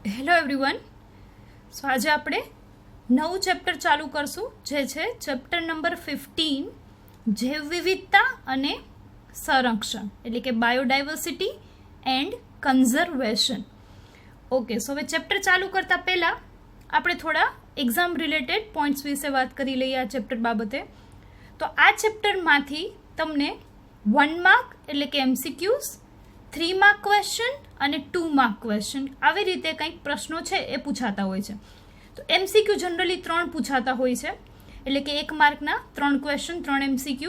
Hello everyone. સો આજે આપણે નવું ચેપ્ટર ચાલુ કરશું, જે છે ચેપ્ટર નંબર 15, જૈવ વિવિધતા અને સંરક્ષણ, એટલે કે બાયોડાયવર્સિટી એન્ડ કન્ઝર્વેશન. ઓકે, સો હવે ચેપ્ટર ચાલુ કરતાં પહેલાં આપણે થોડા એક્ઝામ રિલેટેડ પોઈન્ટ્સ વિશે વાત કરી લઈએ આ ચેપ્ટર બાબતે. તો આ ચેપ્ટરમાંથી તમને 1 માર્ક એટલે કે MCQs, 3 માર્ક ક્વેશ્ચન અને 2 માર્ક ક્વેશ્ચન આવી રીતે કંઈક પ્રશ્નો છે એ પૂછાતા હોય છે. તો MCQ જનરલી 3 પૂછાતા હોય છે, એટલે કે 1 માર્કના 3 ક્વેશ્ચન, 3 MCQ,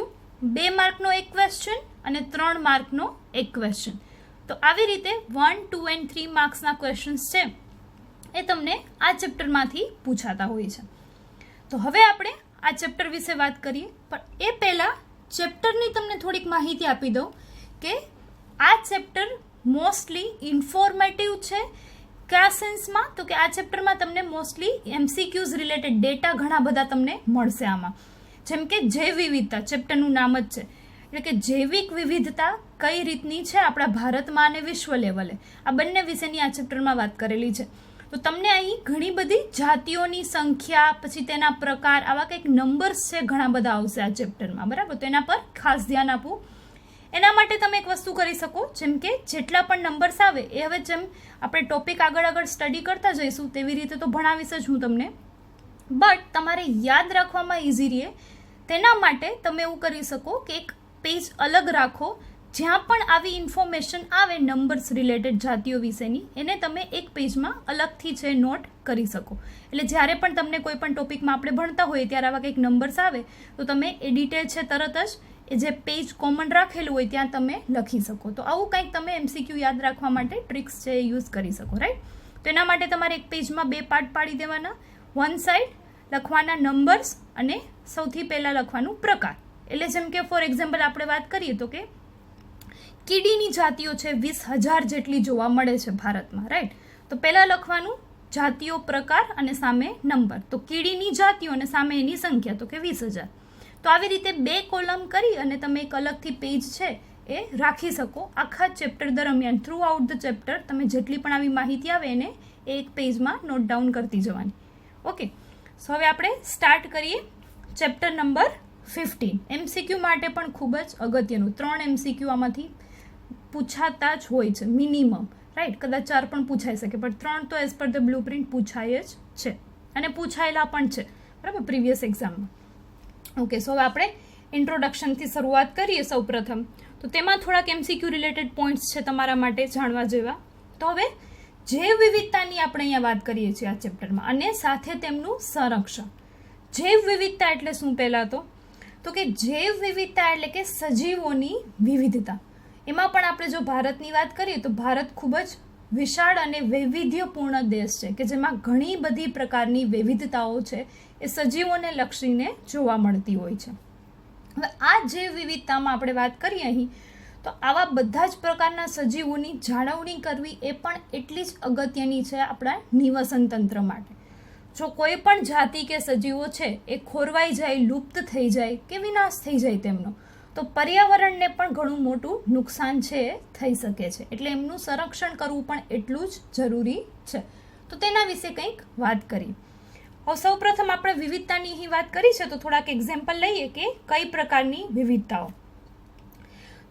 2 માર્કનો 1 ક્વેશ્ચન અને 3 માર્કનો 1 ક્વેશ્ચન. તો આવી રીતે 1, 2 and 3 માર્ક્સના ક્વેશ્ચન્સ છે એ તમને આ ચેપ્ટરમાંથી પૂછાતા હોય છે. તો હવે આપણે આ ચેપ્ટર વિશે વાત કરીએ, પણ એ પહેલાં ચેપ્ટરની તમને થોડીક માહિતી આપી દઉં કે આ ચેપ્ટર મોસ્ટલી ઇન્ફોર્મેટિવ છે. કયા સેન્સમાં? તો કે આ ચેપ્ટરમાં તમને મોસ્ટલી MCQs રિલેટેડ ડેટા ઘણા બધા તમને મળશે આમાં. જેમ કે જૈવ વિવિધતા, ચેપ્ટરનું નામ જ છે, એટલે કે જૈવિક વિવિધતા કઈ રીતની છે આપણા ભારતમાં અને વિશ્વ લેવલે, આ બંને વિશેની આ ચેપ્ટરમાં વાત કરેલી છે. તો તમને અહીં ઘણી બધી જાતિઓની સંખ્યા, પછી તેના પ્રકાર, આવા કંઈક નંબર્સ છે ઘણા બધા આવશે આ ચેપ્ટરમાં, બરાબર? તો એના પર ખાસ ધ્યાન આપવું. એના માટે તમે એક વસ્તુ કરી શકો, જેમ કે જેટલા પણ નંબર્સ આવે એ હવે જેમ આપણે ટોપિક આગળ સ્ટડી કરતા જઈશું તેવી રીતે તો ભણાવીશ જ હું તમને, બટ તમારે યાદ રાખવામાં ઇઝી રહે તેના માટે તમે એવું કરી શકો કે એક પેજ અલગ રાખો, જ્યાં પણ આવી ઇન્ફોર્મેશન આવે નંબર્સ રિલેટેડ જાતિઓ વિશેની, એને તમે એક પેજમાં અલગથી છે નોટ કરી શકો. એટલે જ્યારે પણ તમને કોઈ પણ ટોપિકમાં આપણે ભણતા હોઈએ ત્યારે આવા કંઈક નંબર્સ આવે તો તમે એ ડિટેલ છે તરત જ એ જે પેજ કોમન રાખેલું હોય ત્યાં તમે લખી શકો. તો આવું કંઈક તમે MCQ યાદ રાખવા માટે ટ્રિક્સ છે એ યુઝ કરી શકો, રાઈટ? તો એના માટે તમારે એક પેજમાં 2 પાર્ટ પાડી દેવાના. વન સાઈડ લખવાના નંબર્સ અને સૌથી પહેલાં લખવાનું પ્રકાર. એટલે જેમ કે ફોર એક્ઝામ્પલ આપણે વાત કરીએ તો કે કીડીની જાતિઓ છે 20,000 જેટલી જોવા મળે છે ભારતમાં, રાઈટ? તો પહેલાં લખવાનું જાતિઓ, પ્રકાર અને સામે નંબર. તો કીડીની જાતિઓ અને સામે એની સંખ્યા, તો કે 20,000. તો આવી રીતે 2 કોલમ કરી અને તમે એક અલગથી પેજ છે એ રાખી શકો. આખા ચેપ્ટર દરમિયાન થ્રુ આઉટ ધ ચેપ્ટર તમે જેટલી પણ આવી માહિતી આવે એને એક પેજમાં નોટ ડાઉન કરતી જવાની. ઓકે, સો હવે આપણે સ્ટાર્ટ કરીએ ચેપ્ટર નંબર 15. MCQ માટે પણ ખૂબ જ અગત્યનું 3 MCQ આમાંથી પૂછાતા જ હોય છે મિનિમમ, રાઈટ? કદાચ 4 પણ પૂછાઈ શકે, પણ 3 તો as per the blue print પૂછાય જ છે અને પૂછાયેલા પણ છે, બરાબર, પ્રીવિયસ એક્ઝામમાં. ઓકે, સો હવે આપણે ઇન્ટ્રોડક્શનથી શરૂઆત કરીએ સૌ પ્રથમ. તો તેમાં થોડાક MCQ રિલેટેડ પોઈન્ટ્સ છે તમારા માટે જાણવા જેવા. તો હવે જૈવ વિવિધતાની આપણે અહીંયા વાત કરીએ છીએ આ ચેપ્ટરમાં, અને સાથે તેમનું સંરક્ષણ. જૈવ વિવિધતા એટલે શું? પહેલાં તો કે જૈવ વિવિધતા એટલે કે સજીવોની વિવિધતા. એમાં પણ આપણે જો ભારતની વાત કરીએ તો ભારત ખૂબ જ વિશાળ અને વૈવિધ્યપૂર્ણ દેશ છે કે જેમાં ઘણી બધી પ્રકારની વિવિધતાઓ છે એ સજીવોને લક્ષીને જોવા મળતી હોય છે. હવે આ જૈવ વિવિધતામાં આપણે વાત કરીએ અહીં તો આવા બધા જ પ્રકારના સજીવોની જાળવણી કરવી એ પણ એટલી જ અગત્યની છે આપણા નિવસન તંત્ર માટે. જો કોઈ પણ જાતિ કે સજીવો છે એ ખોરવાઈ જાય, લુપ્ત થઈ જાય કે વિનાશ થઈ જાય તેમનો, તો પર્યાવરણને પણ ઘણું મોટું નુકસાન છે એ થઈ શકે છે. એટલે એમનું સંરક્ષણ કરવું પણ એટલું જ જરૂરી છે. તો તેના વિશે કંઈક વાત કરીએ. હવે સૌ પ્રથમ આપણે વિવિધતાની અહીં વાત કરી છે તો થોડાક એક્ઝામ્પલ લઈએ કે કઈ પ્રકારની વિવિધતાઓ.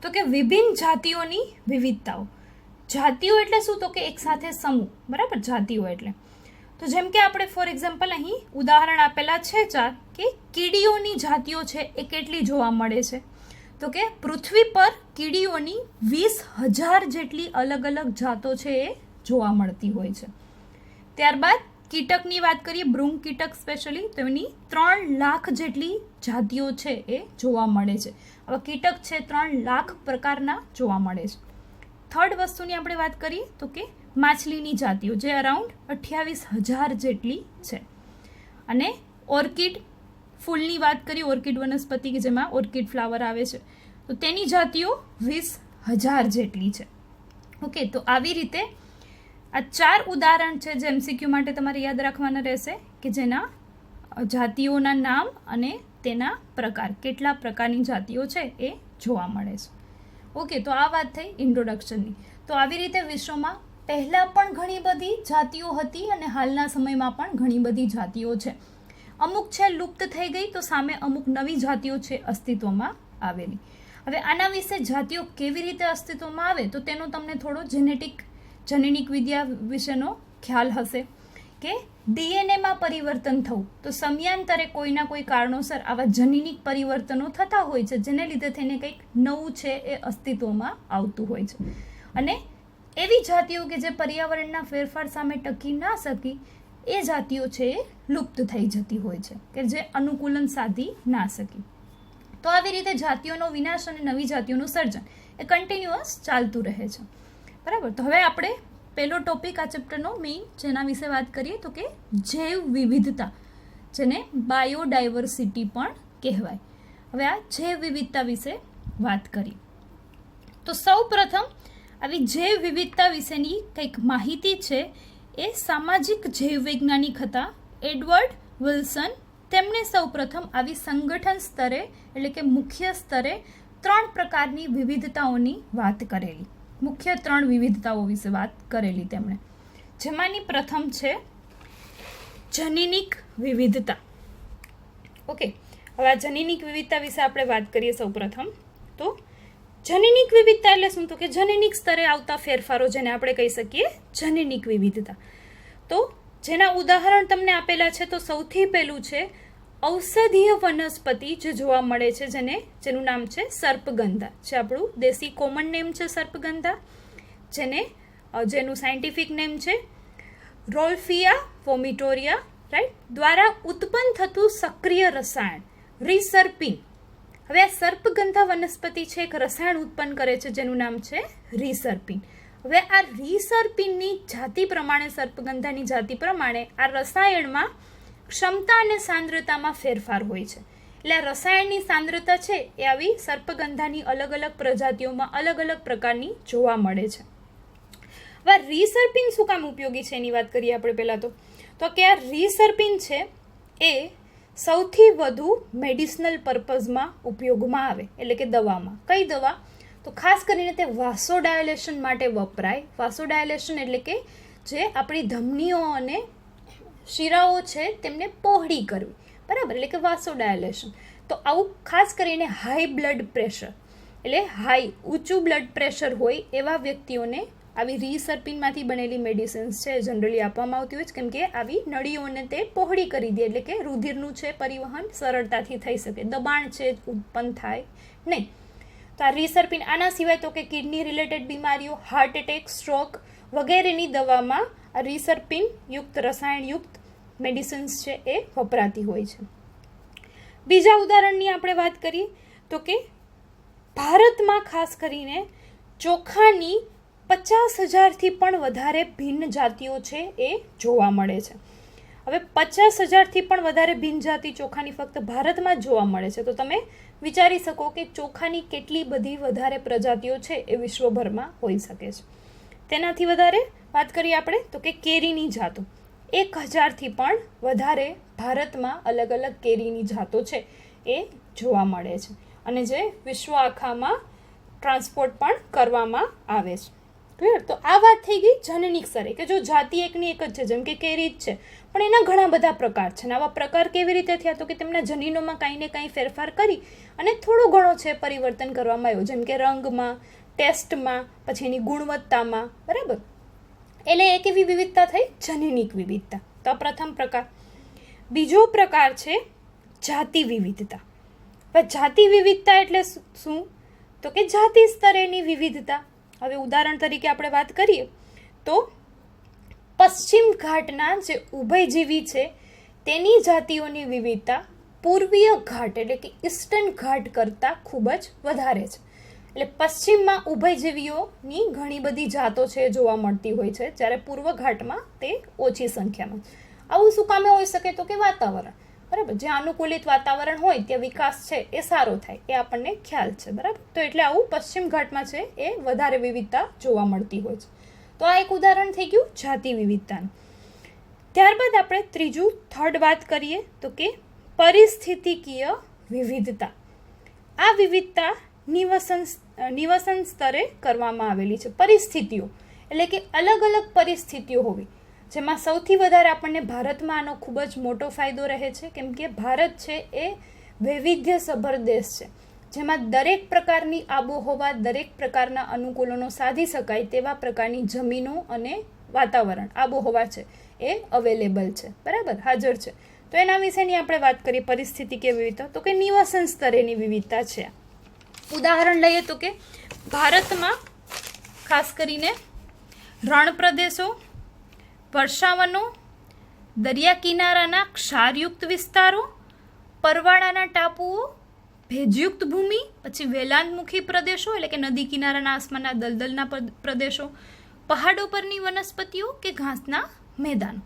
તો કે વિભિન્ન જાતિઓની વિવિધતાઓ. જાતિઓ એટલે શું? તો કે એક સાથે સમૂહ, બરાબર? જાતિઓ એટલે તો જેમ કે આપણે ફોર એક્ઝામ્પલ અહીં ઉદાહરણ આપેલા છે 4 કે કીડીઓની જાતિઓ છે એ કેટલી જોવા મળે છે? તો કે પૃથ્વી પર કીડીઓની 20,000 જેટલી અલગ અલગ જાતો છે એ જોવા મળતી હોય છે. ત્યારબાદ કીટકની વાત કરીએ, ભૃંગ કીટક સ્પેશિયલી, તો એની 3 લાખ જેટલી જાતિઓ છે એ જોવા મળે છે. હવે કીટક છે 3 લાખ પ્રકારના જોવા મળે છે. થર્ડ વસ્તુની આપણે વાત કરીએ તો કે માછલીની જાતિઓ, જે અરાઉન્ડ 28,000 જેટલી છે. અને ઓર્કિડ ફૂલની વાત કરીએ, ઓર્કિડ વનસ્પતિ કે જેમાં ઓર્કિડ ફ્લાવર આવે છે, તો તેની જાતિઓ 20,000 જેટલી છે. ઓકે, તો આવી રીતે આ 4 ઉદાહરણ છે જે MCQ માટે તમારે યાદ રાખવાના રહેશે કે જેના જાતિઓના નામ અને તેના પ્રકાર, કેટલા પ્રકારની જાતિઓ છે એ જોવા મળે છે. ઓકે, તો આ વાત થઈ ઇન્ટ્રોડક્શનની. તો આવી રીતે વિશ્વમાં પહેલાં પણ ઘણી બધી જાતિઓ હતી અને હાલના સમયમાં પણ ઘણી બધી જાતિઓ છે. અમુક છે લુપ્ત થઈ ગઈ, તો સામે અમુક નવી જાતિઓ છે અસ્તિત્વમાં આવેલી. હવે આના વિશે જાતિઓ કેવી રીતે અસ્તિત્વમાં આવે તો તેનો તમને થોડો જનીનિક વિદ્યા વિશેનો ખ્યાલ હશે કે ડીએનએમાં પરિવર્તન થવું, તો સમયાંતરે કોઈના કોઈ કારણોસર આવા જનીનિક પરિવર્તનો થતા હોય છે, જેને લીધે થઈને કંઈક નવું છે એ અસ્તિત્વમાં આવતું હોય છે. અને એવી જાતિઓ કે જે પર્યાવરણના ફેરફાર સામે ટકી ના શકી એ જાતિઓ છે એ લુપ્ત થઈ જતી હોય છે, કે જે અનુકૂલન સાધી ના શકી. તો આવી રીતે જાતિઓનો વિનાશ અને નવી જાતિઓનું સર્જન એ કન્ટિન્યુઅસ ચાલતું રહે છે. બરાબર. તો હવે આપણે પહેલો ટોપિક આ ચેપ્ટરનો મેઇન જેના વિશે વાત કરીએ તો કે જૈવ વિવિધતા, જેને બાયોડાયવર્સિટી પણ કહેવાય. હવે આ જૈવ વિવિધતા વિશે વાત કરીએ તો સૌ પ્રથમ આવી જૈવ વિવિધતા વિશેની કંઈક માહિતી છે એ સામાજિક જૈવ વૈજ્ઞાનિક હતા એડવર્ડ વિલ્સન. તેમણે સૌ પ્રથમ આવી સંગઠન સ્તરે એટલે કે મુખ્ય સ્તરે 3 પ્રકારની વિવિધતાઓની વાત કરેલી. મુખ્ય 3 વિવિધતાઓ વિશે વાત કરેલી તેમણે, જેમાંની પ્રથમ છે જનીનિક વિવિધતા. ઓકે, હવે આ જનીનિક વિવિધતા વિશે આપણે વાત કરીએ સૌ પ્રથમ. તો જનીનિક વિવિધતા એટલે શું? તો કે જનીનિક સ્તરે આવતા ફેરફારો, જેને આપણે કહી શકીએ જનીનિક વિવિધતા. તો જેના ઉદાહરણ તમને આપેલા છે, તો સૌથી પહેલું છે ઔષધીય વનસ્પતિ જે જોવા મળે છે, જેનું નામ છે સર્પગંધા. જે આપણું દેશી કોમન નેમ છે સર્પગંધા, જેનું સાયન્ટિફિક નેમ છે રોલ્ફિયા વોમિટોરિયા, રાઈટ, દ્વારા ઉત્પન્ન થતું સક્રિય રસાયણ રીસર્પિન. હવે આ સર્પગંધા વનસ્પતિ છે એક રસાયણ ઉત્પન્ન કરે છે જેનું નામ છે રીસર્પિન. હવે આ રીસર્પિનની જાતિ પ્રમાણે, સર્પગંધાની જાતિ પ્રમાણે આ રસાયણમાં ક્ષમતા અને સાંદ્રતામાં ફેરફાર હોય છે. એટલે આ રસાયણની સાંદ્રતા છે એ આવી સર્પગંધાની અલગ અલગ પ્રજાતિઓમાં અલગ અલગ પ્રકારની જોવા મળે છે. હવે રીસર્પિન શું કામ ઉપયોગી છે એની વાત કરીએ આપણે પહેલાં તો કે આ રીસર્પિન છે એ સૌથી વધુ મેડિસિનલ પર્પઝમાં ઉપયોગમાં આવે, એટલે કે દવામાં. કઈ દવા? તો ખાસ કરીને તે વાસોડાયલેશન માટે વપરાય. વાસોડાયલેશન એટલે કે જે આપણી ધમનીઓ અને શિરાઓ છે તેમને પહોળી કરવી, બરાબર, એટલે કે વાસોડાયલેશન. તો આવું ખાસ કરીને હાઈ બ્લડ પ્રેશર, એટલે ઊંચું બ્લડ પ્રેશર હોય એવા વ્યક્તિઓને આવી રીસર્પિનમાંથી બનેલી મેડિસિન્સ છે જનરલી આપવામાં આવતી હોય છે, કેમ કે આવી નળીઓને તે પહોળી કરી દે, એટલે કે રુધિરનું છે પરિવહન સરળતાથી થઈ શકે, દબાણ છે ઉત્પન્ન થાય નહીં. તો આ રીસર્પિન, આના સિવાય તો કે કિડની રિલેટેડ બીમારીઓ, હાર્ટ એટેક, સ્ટ્રોક વગેરેની દવામાં આ રીસર્પિન યુક્ત રસાયણયુક્ત મેડિસિન્સ છે એ વપરાતી હોય છે. બીજા ઉદાહરણની આપણે વાત કરીએ તો કે ભારતમાં ખાસ કરીને ચોખાની 50,000થી પણ વધારે ભિન્ન જાતિઓ છે એ જોવા મળે છે. હવે 50,000થી પણ વધારે ભિન્ન જાતિ ચોખાની ફક્ત ભારતમાં જ જોવા મળે છે. તો તમે વિચારી શકો કે ચોખાની કેટલી બધી વધારે પ્રજાતિઓ છે એ વિશ્વભરમાં હોઈ શકે છે. તેનાથી વધારે વાત કરીએ આપણે તો કે કેરીની જાતો, 1,000થી પણ વધારે ભારતમાં અલગ અલગ કેરીની જાતો છે એ જોવા મળે છે, અને જે વિશ્વ આખામાં ટ્રાન્સપોર્ટ પણ કરવામાં આવે છે. ક્લિયર? તો આ વાત થઈ ગઈ જનનિક સ્તરે, કે જો જાતિ એકની એક જ છે, જેમ કે કેરી જ છે, પણ એના ઘણા બધા પ્રકાર છે. અને આવા પ્રકાર કેવી રીતે થયા? તો કે તેમના જનીનોમાં કાંઈ ને કાંઈ ફેરફાર કરી અને થોડો ઘણો છે પરિવર્તન કરવામાં આવ્યું, જેમ કે રંગમાં, ટેસ્ટમાં, પછી એની ગુણવત્તામાં, બરાબર. એટલે એક એવી વિવિધતા થઈ જનનિક વિવિધતા. તો પ્રથમ પ્રકાર. બીજો પ્રકાર છે જાતિ વિવિધતા. હવે જાતિ વિવિધતા એટલે શું? તો કે જાતિ સ્તરેની વિવિધતા. હવે ઉદાહરણ તરીકે આપણે વાત કરીએ તો પશ્ચિમ ઘાટના જે ઉભયજીવી છે તેની જાતિઓની વિવિધતા પૂર્વીય ઘાટ એટલે કે ઈસ્ટર્ન ઘાટ કરતાં ખૂબ જ વધારે છે. એટલે પશ્ચિમમાં ઉભયજીવીઓની ઘણી બધી જાતો છે જોવા મળતી હોય છે, જ્યારે પૂર્વ ઘાટમાં તે ઓછી સંખ્યામાં. આવું શું કામે હોઈ શકે? તો કે વાતાવરણ, બરાબર. જ્યાં અનુકૂલિત વાતાવરણ હોય ત્યાં વિકાસ છે એ સારો થાય, એ આપણને ખ્યાલ છે, બરાબર. તો એટલે આવું પશ્ચિમ ઘાટમાં છે એ વધારે વિવિધતા જોવા મળતી હોય છે. તો આ એક ઉદાહરણ થઈ ગયું જાતિ વિવિધતાનું. ત્યારબાદ આપણે થર્ડ વાત કરીએ તો કે પરિસ્થિતિકીય વિવિધતા. આ વિવિધતા નિવસન સ્તરે કરવામાં આવેલી છે. પરિસ્થિતિઓ એટલે કે અલગ અલગ પરિસ્થિતિઓ હોવી, જેમાં સૌથી વધારે આપણને ભારતમાં આનો ખૂબ જ મોટો ફાયદો રહે છે, કેમ કે ભારત છે એ વૈવિધ્યસભર દેશ છે, જેમાં દરેક પ્રકારની આબોહવા, દરેક પ્રકારના અનુકૂલનો સાધી શકાય તેવા પ્રકારની જમીનો અને વાતાવરણ, આબોહવા છે એ અવેલેબલ છે, બરાબર, હાજર છે. તો એના વિશેની આપણે વાત કરીએ. પરિસ્થિતિકીય વિવિધતા, તો કે નિવસન સ્તરેની વિવિધતા છે. ઉદાહરણ લઈએ તો કે ભારતમાં ખાસ કરીને રણ પ્રદેશો, વર્ષાવનો, દરિયા કિનારાના ક્ષારયુક્ત વિસ્તારો, પરવાળાના ટાપુઓ, ભેજયુક્ત ભૂમિ, પછી વેલાંતમુખી પ્રદેશો એટલે કે નદી કિનારાના આસમાનના દલદલના પ્રદેશો, પહાડો પરની વનસ્પતિઓ કે ઘાસના મેદાનો.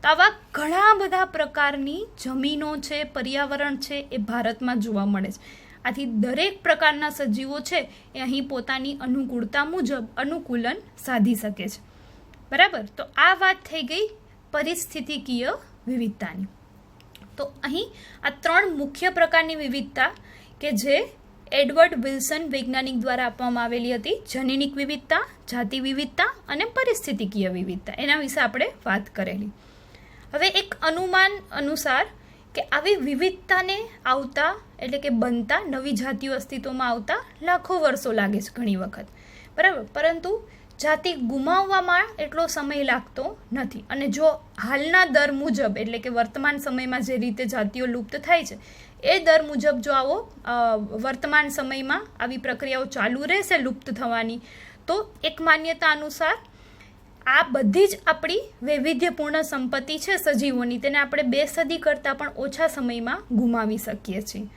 તો આવા ઘણા બધા પ્રકારની જમીનો છે, પર્યાવરણ છે એ ભારતમાં જોવા મળે છે. આથી દરેક પ્રકારના સજીવો છે એ અહીં પોતાની અનુકૂળતા મુજબ અનુકૂલન સાધી શકે છે, બરાબર. તો આ વાત થઈ ગઈ પરિસ્થિતિકીય વિવિધતાની. તો અહીં આ 3 મુખ્ય પ્રકારની વિવિધતા કે જે એડવર્ડ વિલ્સન વૈજ્ઞાનિક દ્વારા આપવામાં આવેલી હતી, જનીનિક વિવિધતા, જાતિ વિવિધતા અને પરિસ્થિતિકીય વિવિધતા, એના વિશે આપણે વાત કરેલી. હવે એક અનુમાન અનુસાર કે આવી વિવિધતાને આવતા એટલે કે બનતા નવી જાતિઓ અસ્તિત્વમાં આવતા લાખો વર્ષો લાગે છે ઘણી વખત, બરાબર. પરંતુ જાતિ ગુમાવવામાં એટલો સમય લાગતો નથી. અને જો હાલના દર મુજબ એટલે કે વર્તમાન સમયમાં જે રીતે જાતિઓ લુપ્ત થાય છે એ દર મુજબ જો આવો વર્તમાન સમયમાં આવી પ્રક્રિયાઓ ચાલુ રહેશે લુપ્ત થવાની, તો એક માન્યતા અનુસાર આ બધી જ આપણી વૈવિધ્યપૂર્ણ સંપત્તિ છે સજીવોની, તેને આપણે 2 સદી કરતાં પણ ઓછા સમયમાં ગુમાવી શકીએ છીએ.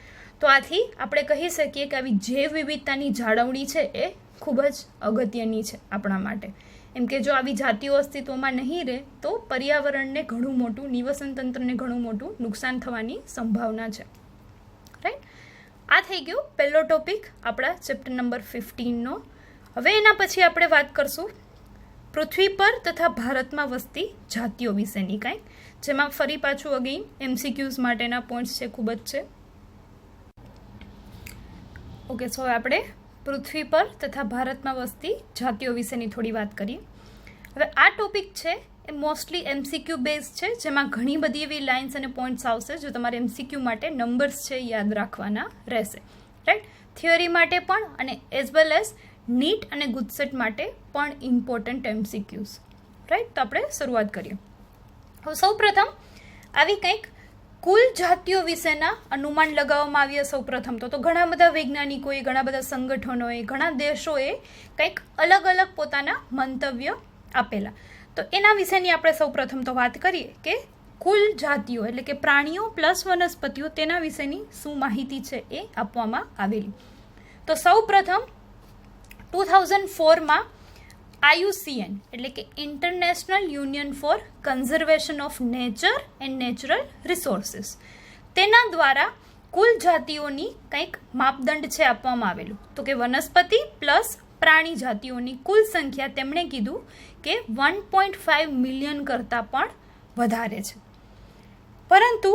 તો આથી આપણે કહી શકીએ કે આવી જૈવ વિવિધતાની જાળવણી છે એ ખૂબ જ અગત્યની છે આપણા માટે. એમ કે જો આવી જાતિઓ અસ્તિત્વમાં નહીં રહે તો પર્યાવરણને ઘણું મોટું, નિવસન તંત્રને ઘણું મોટું નુકસાન થવાની સંભાવના છે, રાઈટ. આ થઈ ગયો પહેલો ટોપિક આપણા ચેપ્ટર નંબર 15નો. હવે એના પછી આપણે વાત કરશું પૃથ્વી પર તથા ભારતમાં વસતી જાતિઓ વિશેની કંઈક, જેમાં ફરી પાછું અગેઇન MCQs માટેના પોઈન્ટ્સ છે, ખૂબ જ છે. ઓકે, સો આપણે પૃથ્વી પર તથા ભારતમાં વસતી જાતિઓ વિશેની થોડી વાત કરીએ. હવે આ ટોપિક છે એ મોસ્ટલી MCQ બેઝ છે, જેમાં ઘણી બધી એવી લાઇન્સ અને પોઈન્ટ્સ આવશે જો તમારે MCQ માટે નંબર્સ છે યાદ રાખવાના રહેશે, રાઈટ. થિયરી માટે પણ અને એઝ વેલ એઝ નીટ અને ગુજસેટ માટે પણ ઇમ્પોર્ટન્ટ MCQs, રાઈટ. તો આપણે શરૂઆત કરીએ. હવે સૌ પ્રથમ આવી કંઈક કુલ જાતિઓ વિશેના અનુમાન લગાવવામાં આવ્યા. સૌ પ્રથમ તો ઘણા બધા વૈજ્ઞાનિકોએ, ઘણા બધા સંગઠનોએ, ઘણા દેશોએ કંઈક અલગ અલગ પોતાના મંતવ્ય આપેલા. તો એના વિશેની આપણે સૌ પ્રથમ તો વાત કરીએ કે કુલ જાતિઓ એટલે કે પ્રાણીઓ પ્લસ વનસ્પતિઓ, તેના વિશેની શું માહિતી છે એ આપવામાં આવેલી. તો સૌ પ્રથમ 2004માં IUCN એટલે કે international union for conservation of nature and natural resources, તેના દ્વારા કુલ જાતિઓની કંઈક માપદંડ છે આપવામાં આવેલું. તો કે વનસ્પતિ પ્લસ પ્રાણી જાતિઓની કુલ સંખ્યા તેમણે કીધું કે 1.5 મિલિયન કરતાં પણ વધારે છે. પરંતુ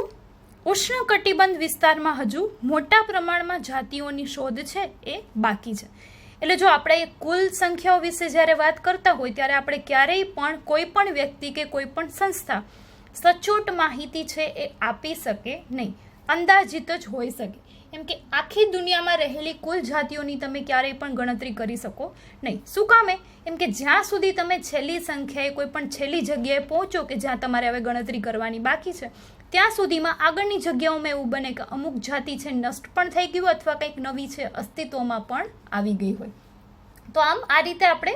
ઉષ્ણકટિબંધ વિસ્તારમાં હજુ મોટા પ્રમાણમાં જાતિઓની શોધ છે એ બાકી છે. એટલે જો આપણે કુલ સંખ્યાઓ વિશે જ્યારે વાત કરતા હોય ત્યારે આપણે ક્યારેય પણ કોઈ પણ વ્યક્તિ કે કોઈ પણ સંસ્થા સચોટ માહિતી છે એ આપી શકે નહીં, અંદાજિત જ હોઈ શકે. એમ કે આખી દુનિયામાં રહેલી કુલ જાતિઓની તમે ક્યારેય પણ ગણતરી કરી શકો નહીં. શું કામે? એમ કે જ્યાં સુધી તમે છેલ્લી સંખ્યાએ કોઈ પણ છેલ્લી જગ્યાએ પહોંચો કે જ્યાં તમારે હવે ગણતરી કરવાની બાકી છે, ત્યાં સુધીમાં આગળની જગ્યાઓમાં એવું બને કે અમુક જાતિ છે નષ્ટ પણ થઈ ગયું અથવા કંઈક નવી છે અસ્તિત્વમાં પણ આવી ગઈ હોય. તો આમ આ રીતે આપણે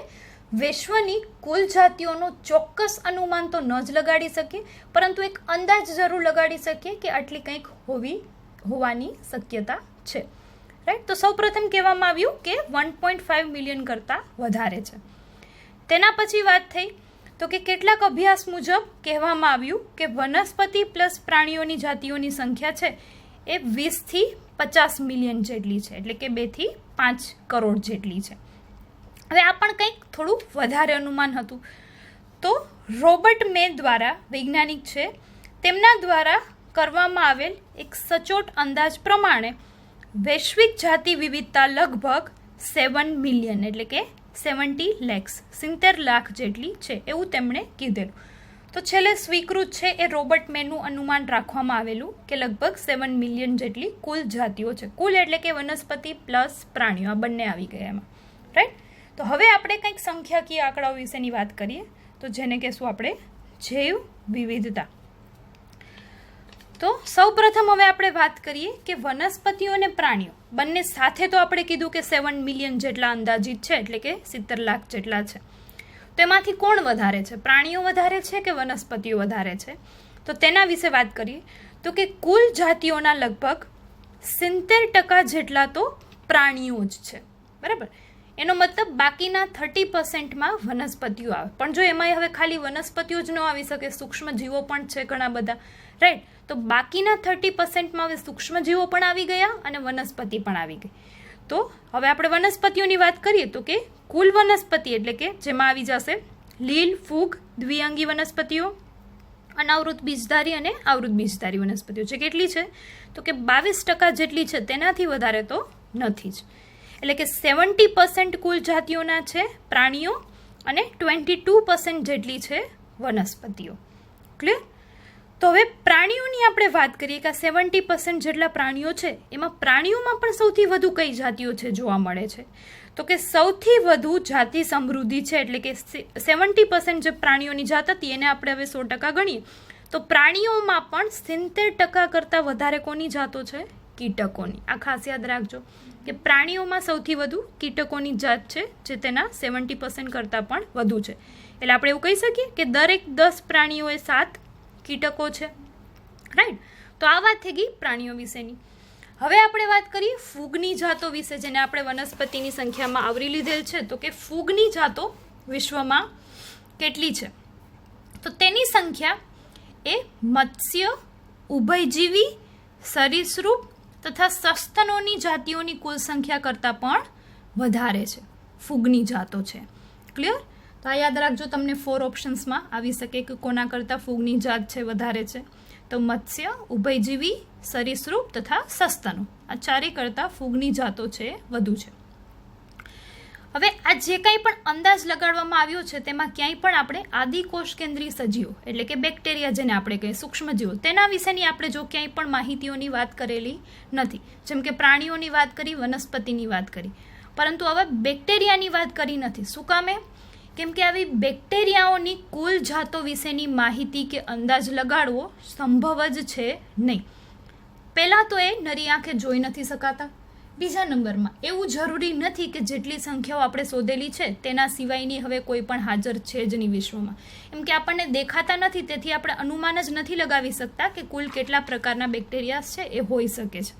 વિશ્વની કુલ જાતિઓનો ચોક્કસ અનુમાન તો ન જ લગાડી શકીએ, પરંતુ એક અંદાજ જરૂર લગાડી શકીએ કે આટલી કંઈક હોવાની શક્યતા છે, રાઈટ. તો સૌ પ્રથમ કહેવામાં આવ્યું કે 1.5 મિલિયન કરતાં વધારે છે. તેના પછી વાત થઈ તો કે કેટલાક અભ્યાસ મુજબ કહેવામાં આવ્યું કે વનસ્પતિ પ્લસ પ્રાણીઓની જાતિઓની સંખ્યા છે એ 20 થી 50 મિલિયન જેટલી છે, એટલે કે 2 થી 5 કરોડ જેટલી છે. હવે આ પણ કંઈક થોડું વધારે અનુમાન હતું. તો રોબર્ટ મે દ્વારા, વૈજ્ઞાનિક છે, તેમના દ્વારા કરવામાં આવેલ એક સચોટ અંદાજ પ્રમાણે વૈશ્વિક જાતિ વિવિધતા લગભગ 7 મિલિયન એટલે કે 70 lakhs 70 લાખ જેટલી છે એવું તેમણે કીધેલું. તો છેલ્લે સ્વીકૃત છે એ રોબર્ટ મેનનું અનુમાન રાખવામાં આવેલું કે લગભગ 7 મિલિયન જેટલી કુલ જાતિઓ છે. કુલ એટલે કે વનસ્પતિ પ્લસ પ્રાણીઓ આ બંને આવી ગયા એમાં, રાઈટ. તો હવે આપણે કંઈક સંખ્યાકીય આંકડાઓ વિશેની વાત કરીએ તો જેને કહેશું આપણે જૈવ વિવિધતા. તો સૌપ્રથમ હવે આપણે વાત કરીએ કે વનસ્પતિઓ અને પ્રાણીઓ બંને સાથે તો આપણે કીધું કે 7 મિલિયન જેટલા અંદાજિત છે એટલે કે 70 લાખ જેટલા છે. તેમાંથી કોણ વધારે છે, પ્રાણીઓ વધારે છે કે વનસ્પતિઓ વધારે છે? તો તેના વિશે વાત કરીએ તો કે કુલ જાતિઓના લગભગ 70% જેટલા તો પ્રાણીઓ જ છે, બરાબર. એનો મતલબ બાકીના 30%માં વનસ્પતિઓ આવે. પણ જો એમાં હવે ખાલી વનસ્પતિઓ જ ન આવી શકે, સૂક્ષ્મ જીવો પણ છે ઘણા બધા, રાઈટ. તો બાકીના 30%માં હવે સૂક્ષ્મ જીવો પણ આવી ગયા અને વનસ્પતિ પણ આવી ગઈ. તો હવે આપણે વનસ્પતિઓની વાત કરીએ તો કે કુલ વનસ્પતિ એટલે કે જેમાં આવી જશે લીલ, ફૂગ, દ્વિઅંગી વનસ્પતિઓ, અનાવૃત બીજધારી અને આવૃત બીજધારી વનસ્પતિઓ છે. કેટલી છે તો કે 22% જેટલી છે, તેનાથી વધારે તો નથી જ. એટલે કે 70% કુલ જાતિઓના છે પ્રાણીઓ અને 22% જેટલી છે વનસ્પતિઓ. ક્લિયર? તો હવે પ્રાણીઓની આપણે વાત કરીએ કે 70% જેટલા પ્રાણીઓ છે એમાં પ્રાણીઓમાં પણ સૌથી વધુ કઈ જાતિઓ છે જોવા મળે છે તો કે સૌથી વધુ જાતિ સમૃદ્ધિ છે. એટલે કે 70% જે પ્રાણીઓની જાત હતી એને આપણે હવે 100% ગણીએ તો પ્રાણીઓમાં પણ 70% કરતાં વધારે કોની જાતો છે? કીટકોની. આ ખાસ યાદ રાખજો કે પ્રાણીઓમાં સૌથી વધુ કીટકોની જાત છે જે તેના 70% કરતાં પણ વધુ છે. એટલે આપણે એવું કહી શકીએ કે દરેક 10 પ્રાણીઓએ 7 કીટકો છે, રાઈટ. તો આ વાત થઈ ગઈ પ્રાણીઓ વિશેની. હવે આપણે વાત કરીએ ફૂગની જાતો વિશે જેને આપણે વનસ્પતિની સંખ્યામાં આવરી લીધેલ છે. તો કે ફૂગની જાતો વિશ્વમાં કેટલી છે? તો તેની સંખ્યા એ મત્સ્ય, ઉભયજીવી, સરીસૃપ તથા સસ્તનોની જાતિઓની કુલ સંખ્યા કરતાં પણ વધારે છે. ફૂગની જાતો છે. ક્લિયર? તો આ યાદ રાખજો, તમને 4 ઓપ્શન્સમાં આવી શકે કે કોના કરતાં ફૂગની જાત છે વધારે છે. તો મત્સ્ય, ઉભયજીવી, સરીસૃપ તથા સસ્તનો આ ચારેય કરતાં ફૂગની જાતો છે વધુ છે. હવે આ જે કંઈ પણ અંદાજ લગાડવામાં આવ્યો છે તેમાં ક્યાંય પણ આપણે આદિકોષ કેન્દ્રીય સજીવો એટલે કે બેક્ટેરિયા જેને આપણે કહીએ સૂક્ષ્મજીવો તેના વિશેની આપણે જો ક્યાંય પણ માહિતીઓની વાત કરેલી નથી. જેમ કે પ્રાણીઓની વાત કરી, વનસ્પતિની વાત કરી, પરંતુ હવે બેક્ટેરિયાની વાત કરી નથી. શું કામે? કેમ કે આવી બેક્ટેરિયાઓની કુલ જાતો વિશેની માહિતી કે અંદાજ લગાડવો સંભવ જ છે નહીં. પહેલાં તો એ નરી આંખે જોઈ નથી શકાતા. બીજા નંબરમાં એવું જરૂરી નથી કે જેટલી સંખ્યાઓ આપણે શોધેલી છે તેના સિવાયની હવે કોઈ પણ હાજર છે જ નહીં વિશ્વમાં. એમ કે આપણને દેખાતા નથી, તેથી આપણે અનુમાન જ નથી લગાવી શકતા કે કુલ કેટલા પ્રકારના બેક્ટેરિયા છે એ હોઈ શકે છે.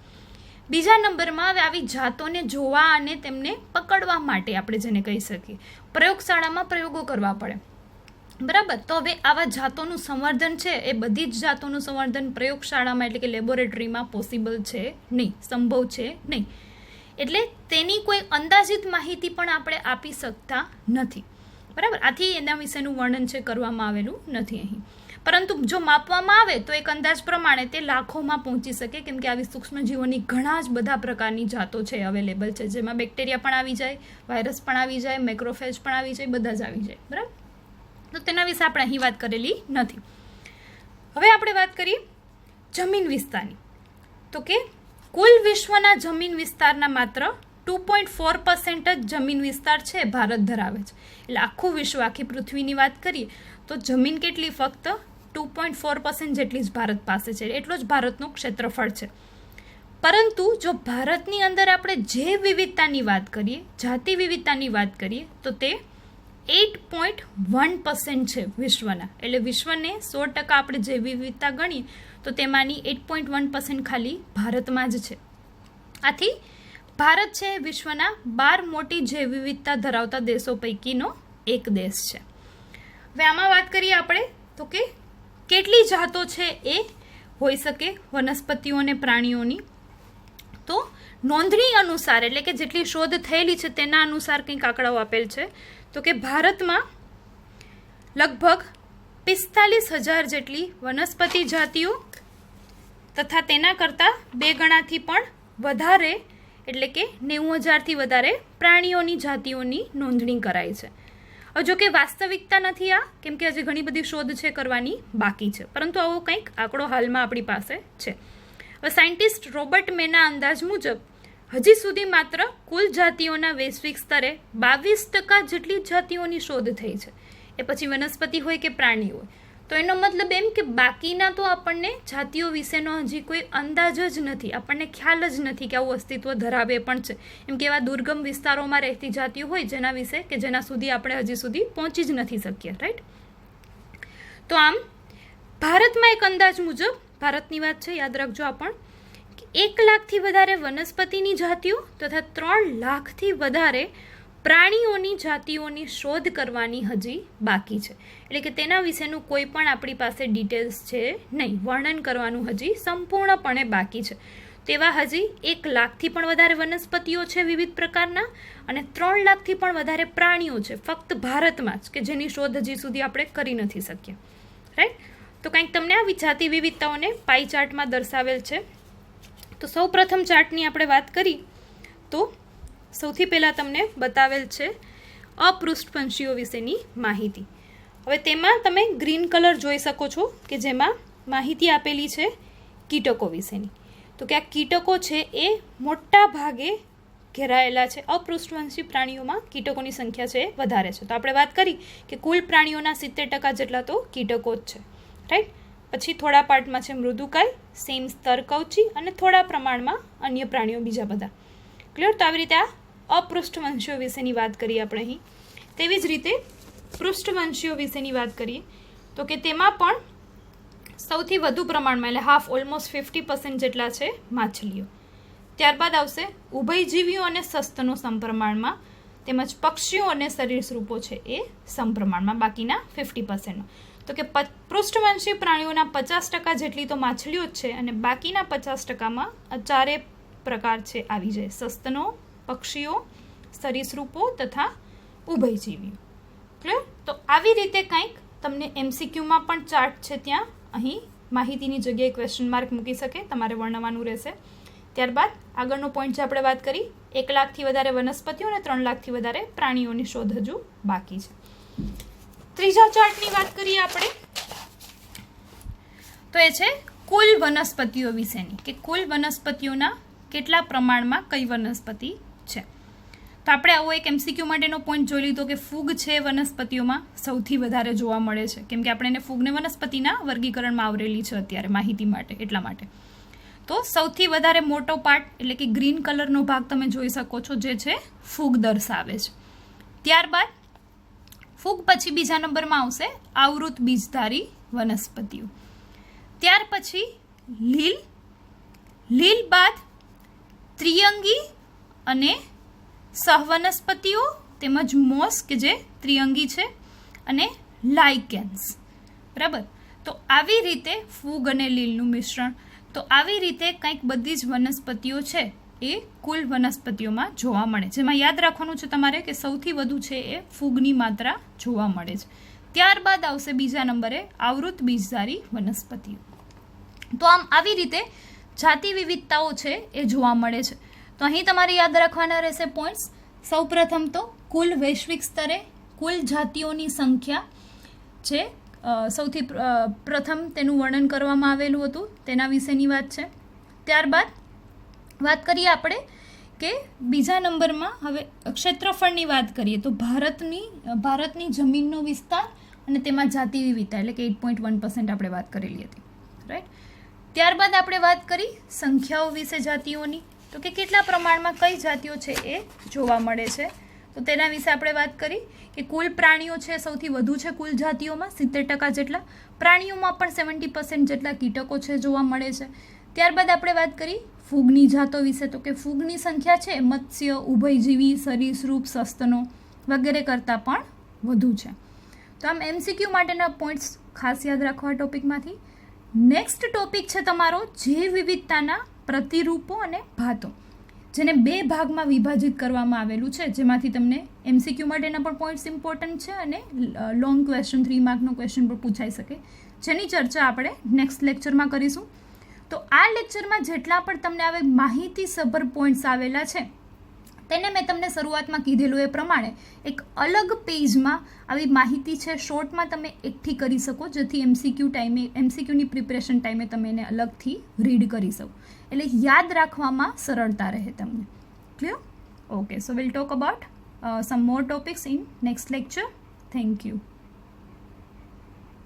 બીજા નંબરમાં હવે આવી જાતોને જોવા અને તેમને પકડવા માટે આપણે જેને કહી શકીએ પ્રયોગશાળામાં પ્રયોગો કરવા પડે, બરાબર. તો હવે આવા જાતોનું સંવર્ધન છે એ બધી જ જાતોનું સંવર્ધન પ્રયોગશાળામાં એટલે કે લેબોરેટરીમાં પોસિબલ છે નહીં, સંભવ છે નહીં. એટલે તેની કોઈ અંદાજિત માહિતી પણ આપણે આપી શકતા નથી, બરાબર. આથી એના વિશેનું વર્ણન છે કરવામાં આવેલું નથી અહીં. પરંતુ જો માપવામાં આવે તો એક અંદાજ પ્રમાણે તે લાખોમાં પહોંચી શકે, કેમ કે આવી સૂક્ષ્મજીવોની ઘણા જ બધા પ્રકારની જાતો છે અવેલેબલ છે, જેમાં બેક્ટેરિયા પણ આવી જાય, વાયરસ પણ આવી જાય, મેક્રોફેજ પણ આવી જાય, બધા જ આવી જાય, બરાબર. તો તેના વિશે આપણે અહીં વાત કરેલી નથી. હવે આપણે વાત કરીએ જમીન વિસ્તારની. તો કે કુલ વિશ્વના જમીન વિસ્તારના માત્ર 2.4% જ જમીન વિસ્તાર છે ભારત ધરાવે છે. એટલે આખું વિશ્વ, આખી પૃથ્વીની વાત કરીએ તો જમીન કેટલી? ફક્ત 2.4% જેટલી જ ભારત પાસે છે. એટલો જ ભારતનું ક્ષેત્રફળ છે. પરંતુ જો ભારતની અંદર આપણે જૈવ વિવિધતાની વાત કરીએ, જાતિ વિવિધતાની વાત કરીએ તો તે 8.1% છે વિશ્વના. એટલે વિશ્વને 100% આપણે જૈવ વિવિધતા ગણીએ તો તેમાંની 8.1% ખાલી ભારતમાં જ છે. આથી ભારત છે વિશ્વના 12 મોટી જૈવ વિવિધતા ધરાવતા દેશો પૈકીનો એક દેશ છે. હવે આમાં વાત કરીએ આપણે તો કે કેટલી જાતો છે એ હોઈ શકે વનસ્પતિઓ અને પ્રાણીઓની. તો નોંધણી અનુસાર એટલે કે જેટલી શોધ થયેલી છે તેના અનુસાર કંઈક આંકડાઓ આપેલ છે. તો કે ભારતમાં લગભગ 45,000 જેટલી વનસ્પતિ જાતિઓ તથા તેના કરતાં 2 ગણાથી પણ વધારે એટલે કે 90,000થી વધારે પ્રાણીઓની જાતિઓની નોંધણી કરાઈ છે. હવે જો કે વાસ્તવિકતા નથી આ, કેમ કે હજી ઘણી બધી શોધ છે કરવાની બાકી છે, પરંતુ આવો કંઈક આંકડો હાલમાં આપણી પાસે છે. હવે સાયન્ટિસ્ટ રોબર્ટ મેના અંદાજ મુજબ હજી સુધી માત્ર કુલ જાતિઓના વૈશ્વિક સ્તરે 22% જેટલી જાતિઓની શોધ થઈ છે. એ પછી વનસ્પતિ હોય કે પ્રાણી હોય. તો એનો મતલબ એમ કે બાકીના તો આપણને જાતિઓ વિશેનો હજી કોઈ અંદાજ જ નથી, આપણને ખ્યાલ જ નથી કે આવું અસ્તિત્વ ધરાવે પણ છે. એમ કે એવા દુર્ગમ વિસ્તારોમાં રહેતી જાતિઓ હોય જેના વિશે કે જેના સુધી આપણે હજી સુધી પહોંચી જ નથી શક્યા, રાઈટ. તો આમ ભારતમાં એક અંદાજ મુજબ, ભારતની વાત છે યાદ રાખજો આ પણ, 1 લાખથી વધારે વનસ્પતિની જાતિઓ તથા 3 લાખથી વધારે પ્રાણીઓની જાતિઓની શોધ કરવાની હજી બાકી છે. એટલે કે તેના વિશેનું કોઈ પણ આપણી પાસે ડિટેલ્સ છે નહીં, વર્ણન કરવાનું હજી સંપૂર્ણપણે બાકી છે. તેવા હજી 1 લાખથી પણ વધારે વનસ્પતિઓ છે વિવિધ પ્રકારના, અને 3 લાખથી પણ વધારે પ્રાણીઓ છે ફક્ત ભારતમાં જ, કે જેની શોધ હજી સુધી આપણે કરી નથી શક્યા, રાઈટ. તો કંઈક તમને આ જાતિ વિવિધતાઓને પાઈ ચાર્ટમાં દર્શાવેલ છે. તો સૌ પ્રથમ ચાર્ટની આપણે વાત કરી તો સૌથી પહેલાં તમને બતાવેલ છે અપૃષ્ઠવંશીઓ વિશેની માહિતી. હવે તેમાં તમે ગ્રીન કલર જોઈ શકો છો કે જેમાં માહિતી આપેલી છે કીટકો વિશેની. તો કે આ કીટકો છે એ મોટા ભાગે ઘેરાયેલા છે. અપૃષ્ઠવંશી પ્રાણીઓમાં કીટકોની સંખ્યા છે એ વધારે છે. તો આપણે વાત કરી કે કુલ પ્રાણીઓના 70% જેટલા તો કીટકો જ છે, રાઈટ. પછી થોડા પાર્ટમાં છે મૃદુકાય, સેમ સ્તર કવચી અને થોડા પ્રમાણમાં અન્ય પ્રાણીઓ બીજા બધા. ક્લિયર. તો આવી રીતે આ અપૃષ્ઠવંશીઓ વિશેની વાત કરીએ આપણે અહીં. તેવી જ રીતે પૃષ્ઠવંશીઓ વિશેની વાત કરીએ તો કે તેમાં પણ સૌથી વધુ પ્રમાણમાં એટલે હાફ, ઓલમોસ્ટ 50% જેટલા છે માછલીઓ. ત્યારબાદ આવશે ઉભયજીવીઓ અને સસ્તનો સમપ્રમાણમાં, તેમજ પક્ષીઓ અને સરીસૃપો છે એ સમપ્રમાણમાં, બાકીના 50%. તો કે પૃષ્ઠવંશી પ્રાણીઓના 50% જેટલી તો માછલીઓ જ છે અને બાકીના 50%માં ચારે પ્રકાર છે આવી જાય: સસ્તનો, પક્ષીઓ, સરીસૃપો તથા ઉભયજીવીઓ. ક્લિયર. તો આવી રીતે કંઈક તમને MCQમાં પણ ચાર્ટ છે, ત્યાં અહીં માહિતીની જગ્યાએ ક્વેશ્ચન માર્ક મૂકી શકે, તમારે વર્ણવવાનું રહેશે. ત્યારબાદ આગળનો પોઈન્ટ જે આપણે વાત કરી, 1 લાખથી વધારે વનસ્પતિઓ અને 3 લાખથી વધારે પ્રાણીઓની શોધ હજુ બાકી છે. ત્રીજા ચાર્ટની વાત કરીએ આપણે તો એ છે કુલ વનસ્પતિઓ વિશેની, કે કુલ વનસ્પતિઓના કેટલા પ્રમાણમાં કઈ વનસ્પતિ છે. તો આપણે આવો એક MCQ માટેનો પોઈન્ટ જોઈ લીધો કે ફૂગ છે વનસ્પતિઓમાં સૌથી વધારે જોવા મળે છે, કેમ કે આપણે એને ફૂગને વનસ્પતિના વર્ગીકરણમાં આવરેલી છે અત્યારે માહિતી માટે, એટલા માટે. તો સૌથી વધારે મોટો પાર્ટ એટલે કે ગ્રીન કલરનો ભાગ તમે જોઈ શકો છો જે છે ફૂગ દર્શાવે છે. ત્યારબાદ ફૂગ પછી બીજા નંબરમાં આવશે આવૃત બીજધારી વનસ્પતિઓ. ત્યાર પછી લીલ, લીલ બાદ ત્રિઅંગી અને સહવનસ્પતિઓ તેમજ મોસ કે જે ત્રિઅંગી છે, અને લાઇકેન્સ. બરાબર. તો આવી રીતે ફૂગ અને લીલનું મિશ્રણ. તો આવી રીતે કંઈક બધી જ વનસ્પતિઓ છે એ કુલ વનસ્પતિઓમાં જોવા મળે, જેમાં યાદ રાખવાનું છે તમારે કે સૌથી વધુ છે એ ફૂગની માત્રા જોવા મળે છે. ત્યારબાદ આવશે બીજા નંબરે આવૃત બીજધારી વનસ્પતિઓ. તો આમ આવી રીતે જાતિ વિવિધતાઓ છે એ જોવા મળે છે. તો અહીં તમારે યાદ રાખવાના રહેશે પોઈન્ટ્સ. સૌપ્રથમ તો કુલ વૈશ્વિક સ્તરે કુલ જાતિઓની સંખ્યા છે, સૌથી પ્રથમ તેનું વર્ણન કરવામાં આવેલું હતું, તેના વિશેની વાત છે. ત્યારબાદ વાત કરીએ આપણે કે બીજા નંબરમાં હવે ક્ષેત્રફળની વાત કરીએ તો ભારતની જમીનનો વિસ્તાર અને તેમાં જાતિ વિવિધતા એટલે કે 8.1% આપણે વાત કરેલી હતી, રાઈટ. ત્યારબાદ આપણે વાત કરી સંખ્યાઓ વિશે જાતિઓની, તો કે કેટલા પ્રમાણમાં કઈ જાતિઓ છે એ જોવા મળે છે. તો તેના વિશે આપણે વાત કરી કે કુલ પ્રાણીઓ છે સૌથી વધુ છે કુલ જાતિઓમાં 70% જેટલા, પ્રાણીઓમાં પણ 70% જેટલા કીટકો છે જોવા મળે છે. ત્યારબાદ આપણે વાત કરી ફૂગની જાતો વિશે, તો કે ફૂગની સંખ્યા છે મત્સ્ય, ઉભયજીવી, સરીસૃપ, સસ્તનો વગેરે કરતાં પણ વધુ છે. તો આમ MCQ માટેના પોઈન્ટ્સ ખાસ યાદ રાખવા ટોપિકમાંથી. નેક્સ્ટ ટોપિક છે તમારો જૈવ વિવિધતાના પ્રતિરૂપો અને ભાતો, જેને 2 ભાગમાં વિભાજિત કરવામાં આવેલું છે, જેમાંથી તમને MCQ માટેના પણ પોઈન્ટ્સ ઇમ્પોર્ટન્ટ છે અને લોંગ ક્વેશ્ચન 3 માર્કનો ક્વેશ્ચન પણ પૂછાઈ શકે, જેની ચર્ચા આપણે નેક્સ્ટ લેક્ચરમાં કરીશું. તો આ લેક્ચરમાં જેટલા પણ તમને હવે માહિતીસભર પોઈન્ટ્સ આવેલા છે તેને મેં તમને શરૂઆતમાં કીધેલું એ પ્રમાણે એક અલગ પેજમાં આવી માહિતી છે શોર્ટમાં તમે એકઠી કરી શકો, જેથી એમસીક્યુની પ્રિપરેશન ટાઈમે તમે એને અલગથી રીડ કરી શકો, એટલે યાદ રાખવામાં સરળતા રહે તમને. Clear? Okay, so will talk about some more topics in next lecture. Thank you.